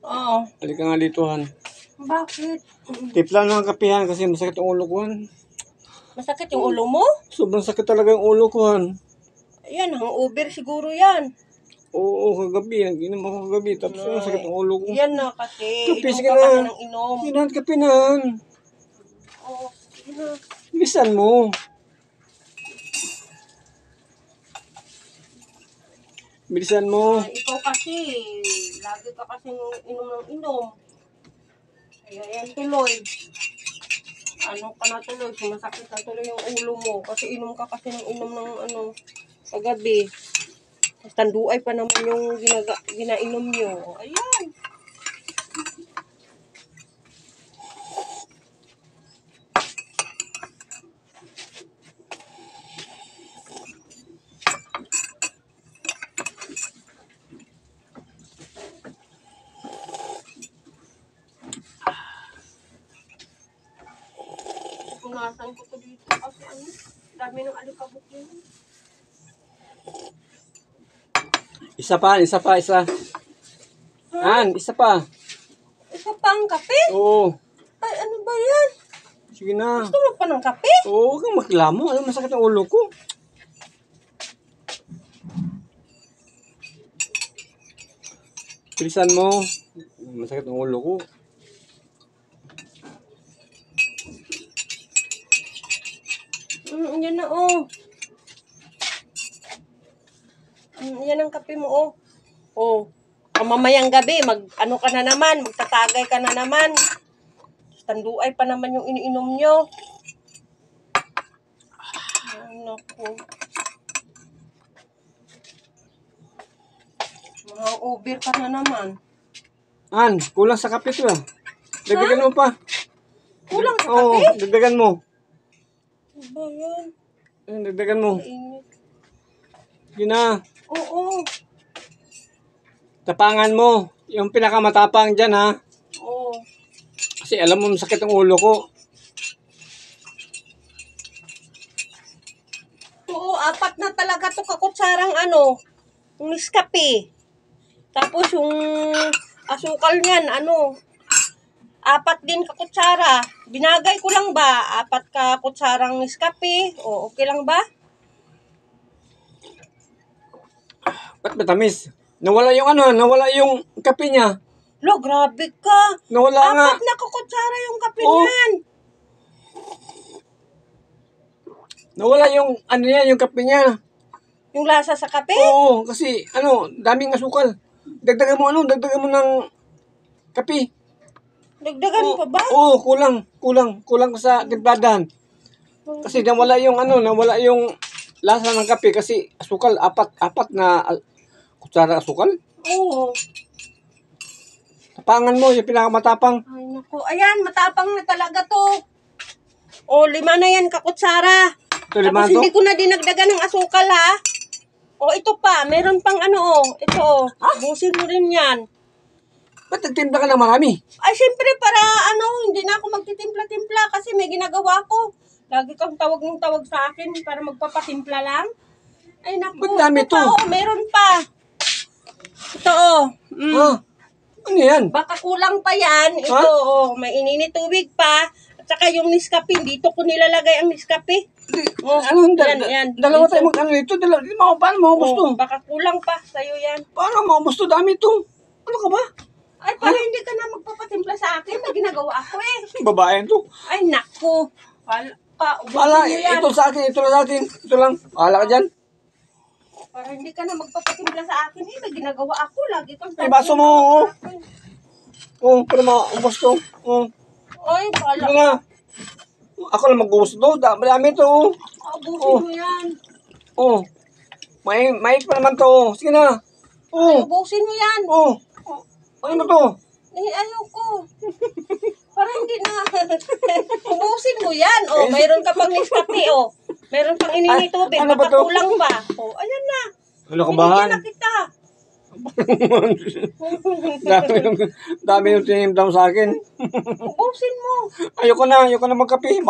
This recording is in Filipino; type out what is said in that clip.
Oo. Halika nga dito, Han. Bakit? Tipla ng kapihan kasi masakit ang ulo ko, Han. Masakit yung ulo mo? Sobrang sakit talaga yung ulo ko, Han. Ayan, hangover siguro yan. Oo, kagabi. Nag-inom ako kagabi. Tapos masakit ang ulo ko. Yan na kasi. Kape, Inom sige ka na. kasi ng inom. Sige na, kape na, Han. Oo, sige na. Bilisan mo. Bilisan mo. Ikaw kasi, lagi ka kasing inom ng inom. Kaya yan tuloy. Ano ka na tuloy, sumasakit na tuloy yung ulo mo. Kasi inom ka kasi ng inom ng kagabi. Tapos tanduay pa naman yung ginainom nyo. Ayan. Punasan ko to dito kasi dami ng alikabok yun. Isa. Han, isa pa. Isa pa ang kape? Oo. Ay, ano ba yan? Sige na. Gusto mo pa ng kape? Oo, huwag kang maklamo. Ano, masakit ang ulo ko. Bilisan mo. Masakit ang ulo ko. Yan na yan ang kape mo mamayang gabi, ano ka na naman, magtatagay ka na naman. Tanduay pa naman yung iniinom nyo. Ay, naku. Hangover ka na naman. Han, kulang sa kape to. Dagdagan mo pa. Kulang sa Oo, kape? dagdagan mo. Ano ba yan? Dagdagan mo. Init. Sige na. Oo. Tapangan mo. Yung pinakamatapang dyan, ha. Oo. Kasi alam mo, masakit ang ulo ko. Oo, 4 na talaga to kakutsarang yung Nescafe. Tapos yung asukal niyan, 4 din kakutsara. Binagay ko lang ba? 4 kakutsarang Nescafe. O, okay lang ba? Ba't matamis? Nawala yung kape niya. Lo, grabe ka. Nawala nga. 4 na kakutsara yung kape Oo. niyan. Nawala yung yung kape niya. Yung lasa sa kape? Oo, kasi daming asukal. Dagdagan mo ng kape. Dagdagan pa ba? Oo, kulang sa timpladahan. Kasi nawala yung lasa ng kape kasi asukal, apat na kutsara asukal. Oo. Tapangan mo yung pinakamatapang. Ay, naku. Ayan, matapang na talaga to. O, 5 na yan kakutsara. Ito, 5 Tapos to? hindi ko na dinagdagan ng asukal, ha? O, ito pa. Meron pang ito, busin mo rin yan. Ba't nagtimpla ka ng marami? Ay, siyempre, para hindi na ako magtitimpla-timpla kasi may ginagawa ko. Lagi kang tawag ng tawag sa akin para magpapatimpla lang. Ay, naku. Ba't dami ito? Pa, meron pa. Ito, Ano yan? Baka kulang pa yan. Ito, may ininit tubig pa. At saka yung Nescafe, dito ko nilalagay ang Nescafe. Yan. Dalawa tayo dito. Paano maubos to? Baka kulang pa sa'yo yan. Paano maubos to? Dami to. Ano ka ba? Ay, para hindi ka na magpapatimpla sa akin. May ginagawa ako Babae to. Ay, naku. Ubusin mo yan. Ito sa akin. Ito lang sa akin. Ito lang. Bahala ka dyan. Para hindi ka na magpapatimpla sa akin. May ginagawa ako. Lagi kang May baso mo. Para maubos to. Ay, pala. Sige na. Ako lang mag-ubos to. Dami to. Ubusin mo yan. Mait pa naman to. Sige na. Ay, ubusin mo yan. Ano mo to? Ayoko. Para hindi na. Ubusin mo yan. Mayroon ka pang Nescafe. Meron pang ininit tubig. Ano ba Baka to? kulang ba? Ayan na. Ano ka bahan? Binigyan na kita. Dami yung tinimdam sa akin. Ubusin mo. Ayoko na magkape.